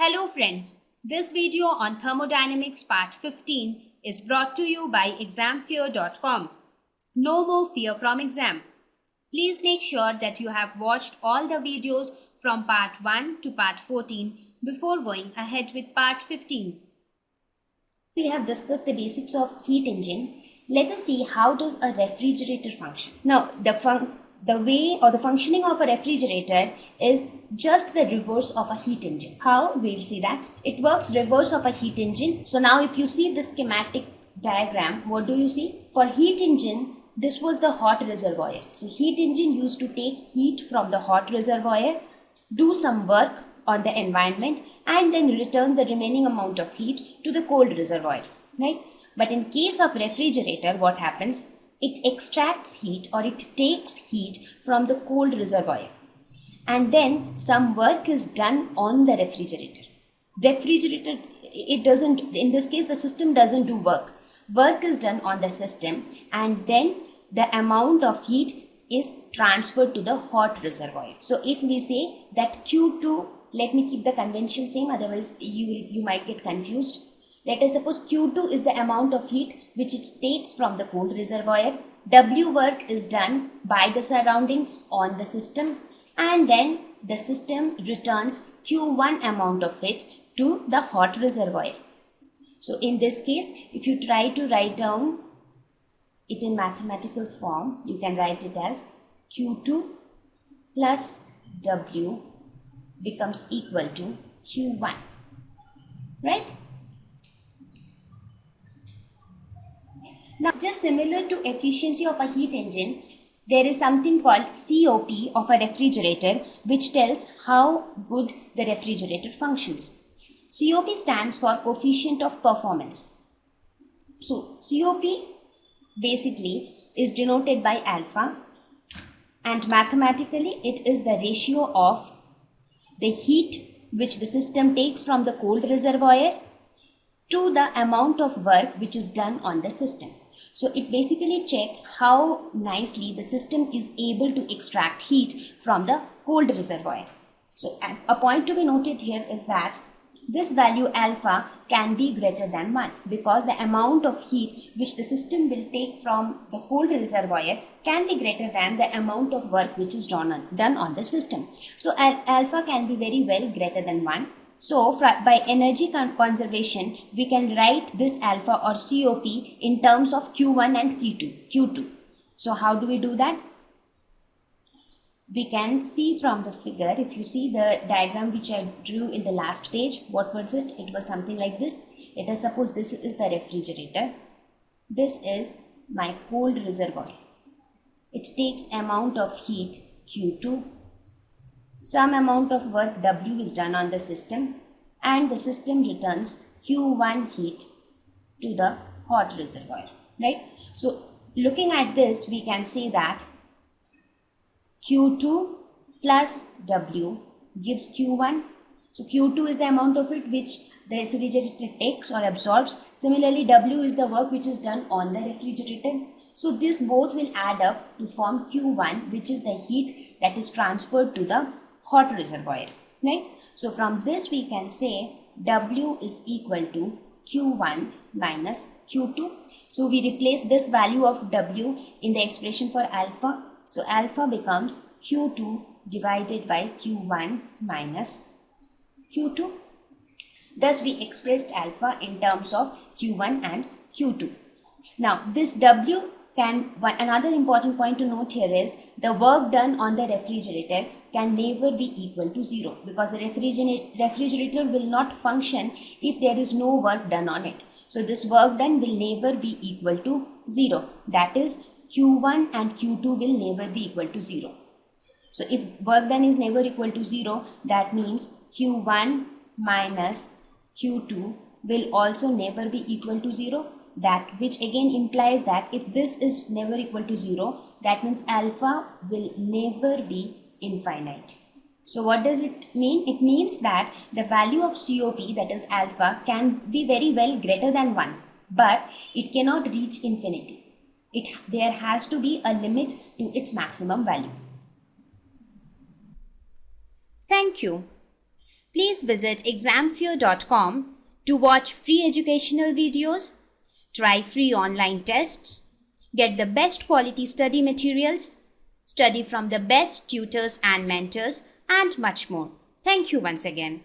Hello friends, this video on thermodynamics part 15 is brought to you by examfear.com. No more fear from exam. Please make sure that you have watched all the videos from part 1 to part 14 before going ahead with part 15. We have discussed the basics of heat engine. Let us see how does a refrigerator function. Now, the way or the functioning of a refrigerator is just the reverse of a heat engine. How? We'll see that. It works reverse of a heat engine. So now if you see the schematic diagram, what do you see? For heat engine, this was the hot reservoir. So heat engine used to take heat from the hot reservoir, do some work on the environment and then return the remaining amount of heat to the cold reservoir, right? But in case of refrigerator, what happens? It extracts heat or it takes heat from the cold reservoir and then some work is done on the refrigerator. It doesn't, in this case the system doesn't do work. Work is done on the system and then the amount of heat is transferred to the hot reservoir. So if we say that Q2, let me keep the convention same, otherwise you might get confused. Let us suppose Q2 is the amount of heat which it takes from the cold reservoir. W work is done by the surroundings on the system and then the system returns Q1 amount of it to the hot reservoir. So in this case, if you try to write down it in mathematical form, you can write it as Q2 plus W becomes equal to Q1, right? Now, just similar to efficiency of a heat engine, there is something called COP of a refrigerator which tells how good the refrigerator functions. COP stands for coefficient of performance. So, COP basically is denoted by alpha and mathematically it is the ratio of the heat which the system takes from the cold reservoir to the amount of work which is done on the system. So it basically checks how nicely the system is able to extract heat from the cold reservoir. So a point to be noted here is that this value alpha can be greater than 1 because the amount of heat which the system will take from the cold reservoir can be greater than the amount of work which is done on the system. So alpha can be very well greater than 1. So by energy conservation, we can write this alpha or COP in terms of Q1 and Q2. So how do we do that? We can see from the figure, if you see the diagram which I drew in the last page, what was it? It was something like this. Let us suppose this is the refrigerator. This is my cold reservoir. It takes amount of heat Q2. Some amount of work W is done on the system and the system returns Q1 heat to the hot reservoir, right? So looking at this, we can say that Q2 plus W gives Q1. So Q2 is the amount of it which the refrigerator takes or absorbs. Similarly, W is the work which is done on the refrigerator. So this both will add up to form Q1, which is the heat that is transferred to the hot reservoir, right? So from this we can say W is equal to Q1 minus Q2. So we replace this value of W in the expression for alpha. So alpha becomes Q2 divided by Q1 minus Q2. Thus we expressed alpha in terms of Q1 and Q2. Now this W another important point to note here is the work done on the refrigerator can never be equal to 0 because the refrigerator will not function if there is no work done on it. So this work done will never be equal to 0. That is Q1 and Q2 will never be equal to 0. So if work done is never equal to 0, that means Q1 minus Q2 will also never be equal to 0. That which again implies that if this is never equal to 0, that means alpha will never be infinite. So what does it mean? It means that the value of COP, that is alpha, can be very well greater than 1, but it cannot reach infinity. There has to be a limit to its maximum value. Thank you. Please visit examfear.com to watch free educational videos, try free online tests, get the best quality study materials, study from the best tutors and mentors, and much more. Thank you once again.